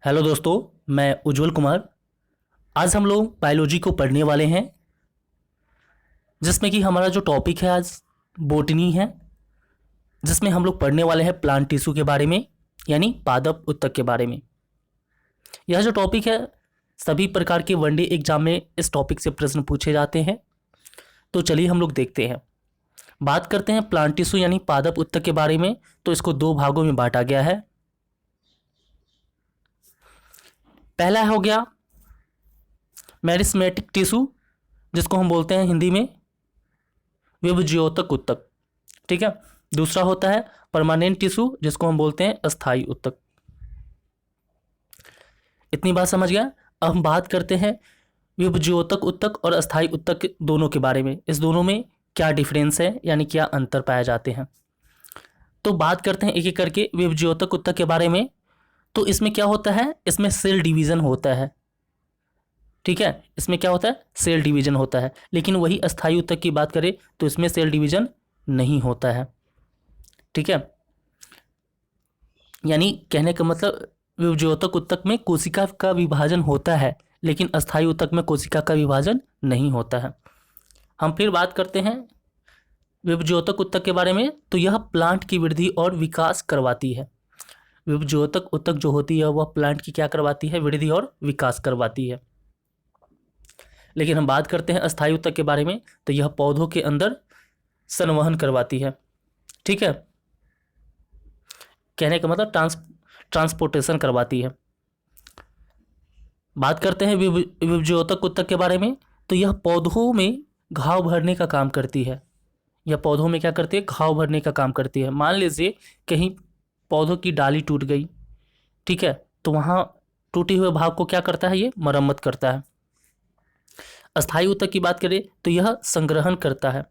Hello दोस्तों, मैं उज्जवल कुमार। आज हम लोग बायोलॉजी को पढ़ने वाले हैं, जिसमें कि हमारा जो टॉपिक है आज बोटनी है, जिसमें हम लोग पढ़ने वाले हैं प्लांट टिश्यू के बारे में, यानी पादप उत्तक के बारे में। यह जो टॉपिक है, सभी प्रकार के वनडे एग्जाम में इस टॉपिक से प्रश्न पूछे जाते हैं। तो चलिए हम लोग देखते हैं। बात करते हैं प्लांट टिश्यू यानी पादप उत्तक के बारे में। तो इसको दो भागों में बांटा गया है। पहला हो गया मेरिस्मेटिक टिश्यू, जिसको हम बोलते हैं हिंदी में विभज्योतक उत्तक। ठीक है। दूसरा होता है परमानेंट टिश्यू, जिसको हम बोलते हैं अस्थायी उत्तक। इतनी बात समझ गया। अब हम बात करते हैं विभज्योतक उत्तक और अस्थायी उत्तक दोनों के बारे में। इस दोनों में क्या डिफरेंस है, यानी क्या अंतर पाए जाते हैं। तो बात करते हैं एक एक करके विभज्योतक उत्तक के बारे में। तो इसमें क्या होता है, इसमें सेल डिवीजन होता है। ठीक है, इसमें क्या होता है, सेल डिवीजन होता है। लेकिन वही अस्थायी उत्तक की बात करें तो इसमें सेल डिवीजन नहीं होता है। ठीक है, यानी कहने का मतलब विभज्योतक उत्तक में कोशिका का विभाजन होता है, लेकिन अस्थायी उत्तक में कोशिका का विभाजन नहीं होता है। हम फिर बात करते हैं विभज्योतक उत्तक के बारे में। तो यह प्लांट की वृद्धि और विकास करवाती है। विभज्योतक उत्तक जो होती है वह प्लांट की क्या करवाती है, वृद्धि और विकास करवाती है। लेकिन हम बात करते हैं अस्थायी उत्तक के बारे में, तो यह पौधों के अंदर संवहन करवाती है। ठीक है, कहने का मतलब ट्रांसपोर्टेशन करवाती है। बात करते हैं विभज्योतक उत्तक के बारे में। तो यह पौधों में घाव भरने का काम करती है। यह पौधों में क्या करती है, घाव भरने का काम करती है। मान लीजिए कहीं पौधों की डाली टूट गई, ठीक है, तो वहाँ टूटे हुए भाग को क्या करता है, ये मरम्मत करता है। अस्थायी उत्तक की बात करें तो यह संग्रहण करता है।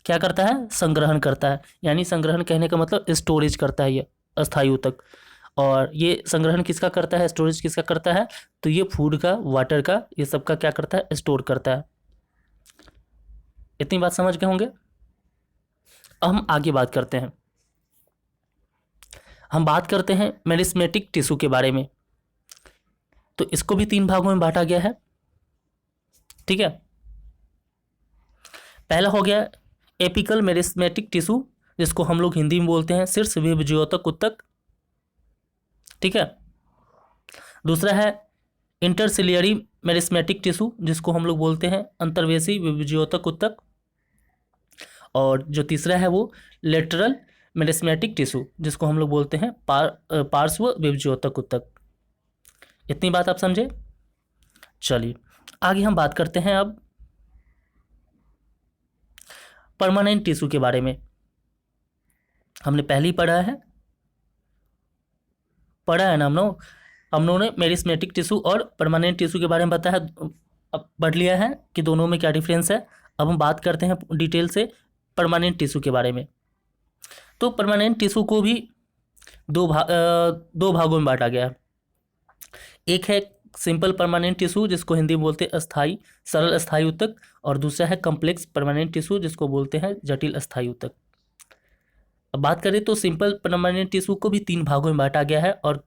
क्या करता है, संग्रहण करता है। यानी संग्रहण कहने का मतलब स्टोरेज करता है ये अस्थायी उत्तक। और ये संग्रहण किसका करता है, स्टोरेज किसका करता है, तो ये फूड का, वाटर का, ये सब का क्या करता है, स्टोर करता है। इतनी बात समझ गए होंगे। अब हम आगे बात करते हैं। हम बात करते हैं मेरिस्मेटिक टिश्यू के बारे में। तो इसको भी तीन भागों में बांटा गया है। ठीक है, पहला हो गया एपिकल मेरिस्मेटिक टिश्यू, जिसको हम लोग हिंदी में बोलते हैं शीर्ष विभज्योतक उत्तक। ठीक है। दूसरा है इंटरसिलियरी मेरिस्मेटिक टिश्यू, जिसको हम लोग बोलते हैं अंतर्वेशी विभज्योतक उत्तक। और जो तीसरा है वो लेटरल मेरिस्मेटिक टिश्यू, जिसको हम लोग बोलते हैं पार्श्व विभज्योतक उत्तक। इतनी बात आप समझे। चलिए आगे हम बात करते हैं अब परमानेंट टिश्यू के बारे में। हमने पहले ही पढ़ा है ना हम लोगों ने मेरिस्मेटिक टिश्यू और परमानेंट टिश्यू के बारे में बताया, अब पढ़ लिया है कि दोनों में क्या डिफरेंस है। अब हम बात करते हैं डिटेल से परमानेंट टिश्यू के बारे में। तो परमानेंट टिश्यू को भी दो भागों में बांटा गया है। एक है सिंपल परमानेंट टिश्यू, जिसको हिंदी में बोलते हैं अस्थाई सरल अस्थायी उत्तक। और दूसरा है कॉम्प्लेक्स परमानेंट टिश्यू, जिसको बोलते हैं जटिल अस्थायी उत्तक। अब बात करें तो सिंपल परमानेंट टिश्यू को भी तीन भागों में बांटा गया है, और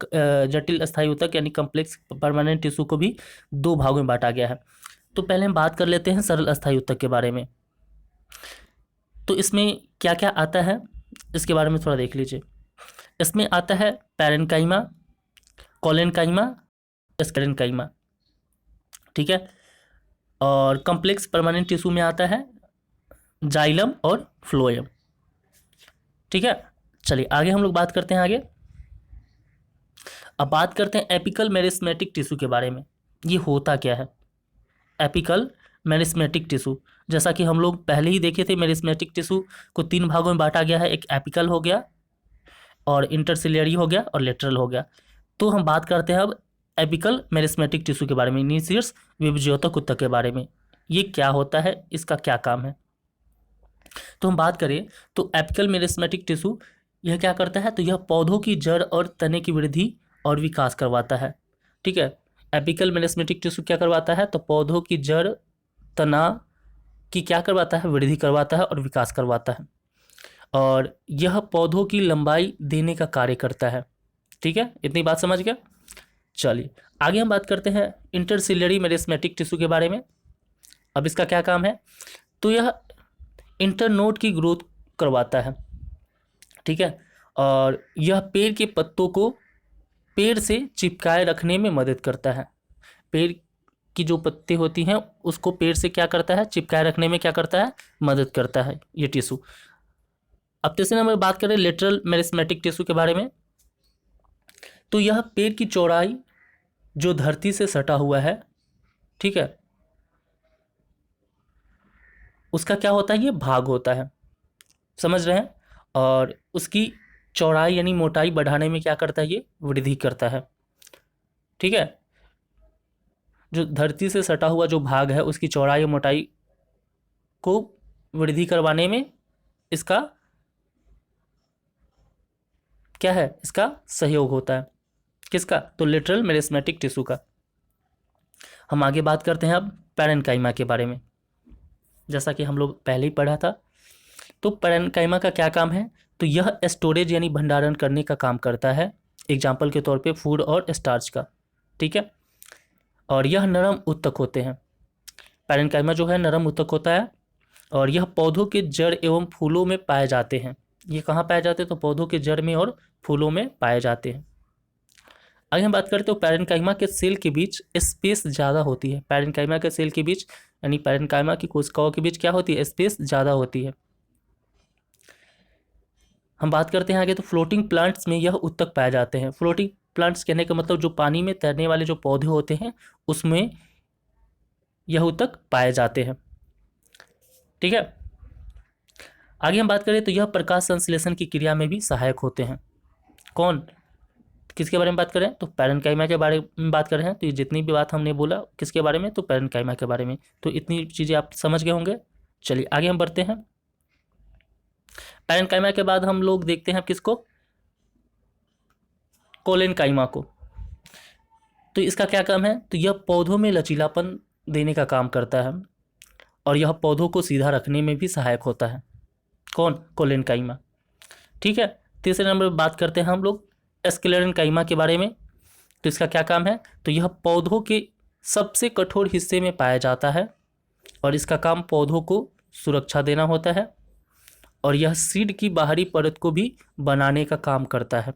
जटिल अस्थायी उत्तक यानी कॉम्प्लेक्स परमानेंट टिश्यू को भी दो भागों में बांटा गया है। तो पहले हम बात कर लेते हैं सरल अस्थायी उत्तक के बारे में। तो इसमें क्या क्या आता है, इसके बारे में थोड़ा देख लीजिए। इसमें आता है पैरेन्काइमा, कोलेनकाइमा, स्क्लेरेन्काइमा। ठीक है। और कॉम्प्लेक्स परमानेंट टिश्यू में आता है जाइलम और फ्लोएम। ठीक है, चलिए आगे हम लोग बात करते हैं आगे। अब बात करते हैं एपिकल मेरिस्मेटिक टिश्यू के बारे में। ये होता क्या है एपिकल मेरिस्मेटिक टिश्यू। जैसा कि हम लोग पहले ही देखे थे, मेरिस्मेटिक टिश्यू को तीन भागों में बांटा गया है। एक एपिकल हो गया, और इंटरसिलियरी हो गया, और लेटरल हो गया। तो हम बात करते हैं अब एपिकल मेरिस्मेटिक टिश्यू के बारे में, यानी शीर्ष विभज्योतक उत्तक के बारे में। ये क्या होता है, इसका क्या काम है। तो हम बात करें तो एपिकल मेरिस्मेटिक टिश्यू यह क्या करता है, तो यह पौधों की जड़ और तने की वृद्धि और विकास करवाता है। ठीक है, एपिकल मेरिस्मेटिक टिश्यू क्या करवाता है, तो पौधों की जड़ तना की क्या करवाता है, वृद्धि करवाता है और विकास करवाता है। और यह पौधों की लंबाई देने का कार्य करता है। ठीक है, इतनी बात समझ गया। चलिए आगे हम बात करते हैं इंटरसिलरी मेरिस्मेटिक टिश्यू के बारे में। अब इसका क्या काम है, तो यह इंटरनोड की ग्रोथ करवाता है, ठीक है, और यह पेड़ के पत्तों को पेड़ से चिपकाए रखने में मदद करता है। पेड़ की जो पत्ते होती हैं उसको पेड़ से क्या करता है, चिपकाए रखने में क्या करता है, मदद करता है ये टिश्यू। अब तीसरे नंबर बात करें लेटरल मेरिस्मेटिक टिश्यू के बारे में, तो यह पेड़ की चौड़ाई जो धरती से सटा हुआ है, ठीक है, उसका क्या होता है, ये भाग होता है, समझ रहे हैं, और उसकी चौड़ाई यानी मोटाई बढ़ाने में क्या करता है, ये वृद्धि करता है, ठीक है। जो धरती से सटा हुआ जो भाग है उसकी चौड़ाई और मोटाई को वृद्धि करवाने में इसका क्या है, इसका सहयोग होता है, किसका, तो लेटरल मेरिस्मेटिक टिश्यू का। हम आगे बात करते हैं अब पैरेन्काइमा के बारे में। जैसा कि हम लोग पहले ही पढ़ा था, तो पैरेन्काइमा का क्या काम है, तो यह स्टोरेज यानी भंडारण करने का काम करता है, एग्जाम्पल के तौर पे फूड और स्टार्च का, ठीक है। और यह नरम उत्तक होते हैं, पैरेन्काइमा जो है नरम उत्तक होता है, और यह पौधों के जड़ एवं फूलों में पाए जाते हैं। ये कहाँ पाए जाते हैं, तो पौधों के जड़ में और फूलों में पाए जाते हैं। आगे हम बात करते हैं पैरेन्काइमा के सेल के बीच स्पेस ज़्यादा होती है। पैरेन्काइमा के सेल के बीच यानी पैरेन्काइमा की कोशिकाओं के बीच क्या होती है, स्पेस ज़्यादा होती है। हम बात करते हैं आगे, तो फ्लोटिंग प्लांट्स में यह उत्तक पाए जाते हैं। फ्लोटिंग प्लांट्स कहने का मतलब जो पानी में तैरने वाले जो पौधे होते हैं उसमें यह उत्तक पाए जाते हैं, ठीक है। आगे हम बात करें तो यह प्रकाश संश्लेषण की क्रिया में भी सहायक होते हैं। कौन, किसके बारे में बात करें, तो पैरेन्काइमा के बारे में बात कर रहे हैं। तो ये जितनी भी बात हमने बोला किसके बारे में, तो पैरेन्काइमा के बारे में। तो इतनी चीज़ें आप समझ गए होंगे। चलिए आगे हम बढ़ते हैं। पैरेन्काइमा के बाद हम लोग देखते हैं किसको, कोलेनकाइमा को। तो इसका क्या काम है, तो यह पौधों में लचीलापन देने का काम करता है और यह पौधों को सीधा रखने में भी सहायक होता है। कौन, कोलेनकाइमा, ठीक है। तीसरे नंबर पर बात करते हैं हम लोग स्क्लेरेनकाइमा के बारे में। तो इसका क्या काम है, तो यह पौधों के सबसे कठोर हिस्से में पाया जाता है और इसका काम पौधों को सुरक्षा देना होता है और यह सीड की बाहरी परत को भी बनाने का काम करता है,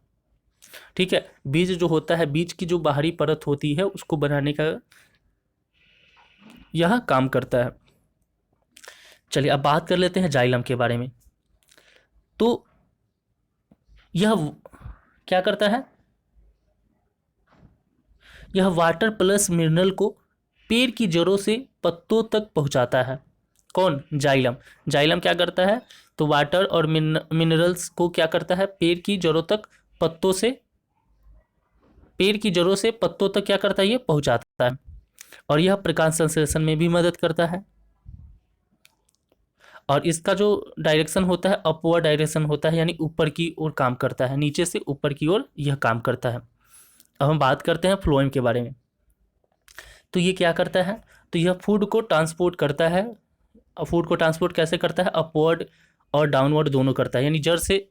ठीक है। बीज जो होता है, बीज की जो बाहरी परत होती है उसको बनाने का यह काम करता है। चलिए अब बात कर लेते हैं जाइलम के बारे में। तो यह क्या करता है, यह वाटर प्लस मिनरल को पेड़ की जड़ों से पत्तों तक पहुंचाता है। कौन, जाइलम। जाइलम क्या करता है, तो वाटर और मिनरल्स को क्या करता है, पेड़ की जड़ों तक पत्तों से, पेड़ की जड़ों से पत्तों तक क्या करता है, ये पहुंचाता है और यह प्रकाश संश्लेषण में भी मदद करता है। और इसका जो डायरेक्शन होता है अपवर्ड डायरेक्शन होता है, यानी ऊपर की ओर काम करता है, नीचे से ऊपर की ओर यह काम करता है। अब हम बात करते हैं फ्लोएम के बारे में। तो ये क्या करता है, तो यह फूड को ट्रांसपोर्ट करता है। फूड को ट्रांसपोर्ट कैसे करता है, अपवर्ड और डाउनवर्ड दोनों करता है, यानी जड़ से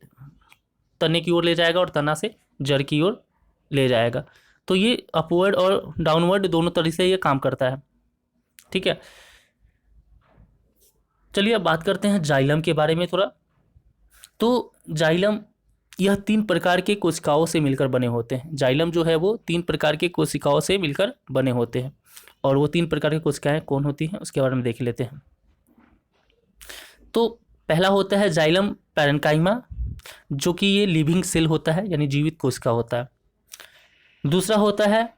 तने की ओर ले जाएगा और तना से जड़ की ओर ले जाएगा। तो ये अपवर्ड और डाउनवर्ड दोनों तरह से ये काम करता है, ठीक है। चलिए अब बात करते हैं जाइलम के बारे में थोड़ा। तो जाइलम यह 3 प्रकार के कोशिकाओं से मिलकर बने होते हैं। जाइलम जो है वो 3 प्रकार के कोशिकाओं से मिलकर बने होते हैं और वो 3 प्रकार की कोशिकाएं कौन होती हैं उसके बारे में देख लेते हैं। तो पहला होता है जाइलम पैरेन्काइमा, जो कि ये लिविंग सेल होता है यानी जीवित कोशिका होता है। दूसरा होता है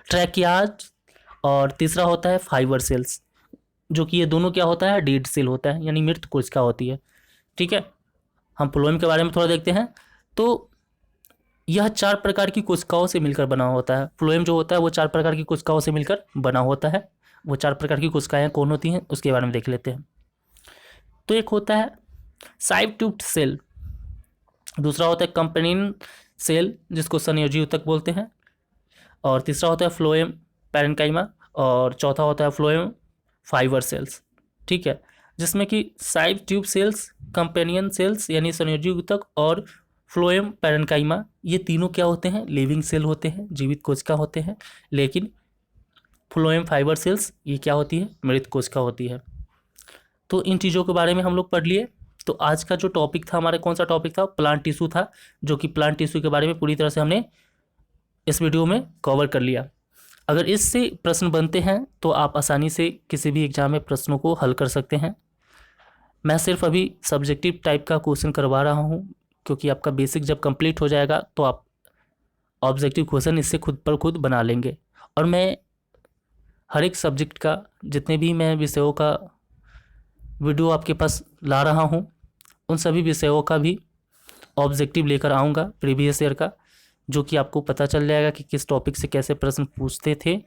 ट्रैकियाज और तीसरा होता है फाइबर सेल्स, जो कि ये दोनों क्या होता है, डेड सेल होता है यानी मृत कोशिका होती है, ठीक है। हम फ्लोएम के बारे में थोड़ा देखते हैं। तो यह 4 प्रकार की कोशिकाओं से मिलकर बना होता है। फ्लोएम जो होता है वो 4 प्रकार की कोशिकाओं से मिलकर बना होता है। वो 4 प्रकार की कोशिकाएं कौन होती हैं उसके बारे में देख लेते हैं। तो एक होता है साइव ट्यूब्ड सेल, दूसरा होता है कंपेनियन सेल जिसको संयोजी ऊतक बोलते हैं, और तीसरा होता है फ्लोएम पैरेन्काइमा, और चौथा होता है फ्लोएम फाइबर सेल्स, ठीक है। जिसमें कि साइव ट्यूब सेल्स कंपेनियन सेल्स यानी संयोजी ऊतक और फ्लोएम पैरेन्काइमा, ये तीनों क्या होते हैं? लिविंग सेल होते हैं, जीवित कोशिका होते हैं। लेकिन फ्लोएम फाइबर सेल्स ये क्या होती है? मृत कोशिका होती है। तो इन चीज़ों के बारे में हम लोग पढ़ लिए। तो आज का जो टॉपिक था हमारा, कौन सा टॉपिक था? प्लांट टिश्यू था, जो कि प्लांट टिश्यू के बारे में पूरी तरह से हमने इस वीडियो में कवर कर लिया। अगर इससे प्रश्न बनते हैं तो आप आसानी से किसी भी एग्जाम में प्रश्नों को हल कर सकते हैं। मैं सिर्फ अभी सब्जेक्टिव टाइप का क्वेश्चन करवा रहा हूँ, क्योंकि आपका बेसिक जब कंप्लीट हो जाएगा तो आप ऑब्जेक्टिव क्वेश्चन इससे खुद पर खुद बना लेंगे। और मैं हर एक सब्जेक्ट का, जितने भी मैं विषयों का वीडियो आपके पास ला रहा हूँ, उन सभी विषयों का भी ऑब्जेक्टिव लेकर आऊँगा प्रीवियस ईयर का, जो कि आपको पता चल जाएगा कि किस टॉपिक से कैसे प्रश्न पूछते थे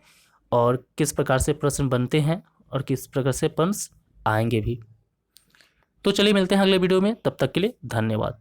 और किस प्रकार से प्रश्न बनते हैं और किस प्रकार से प्रश्न आएंगे भी। तो चलिए मिलते हैं अगले वीडियो में, तब तक के लिए धन्यवाद।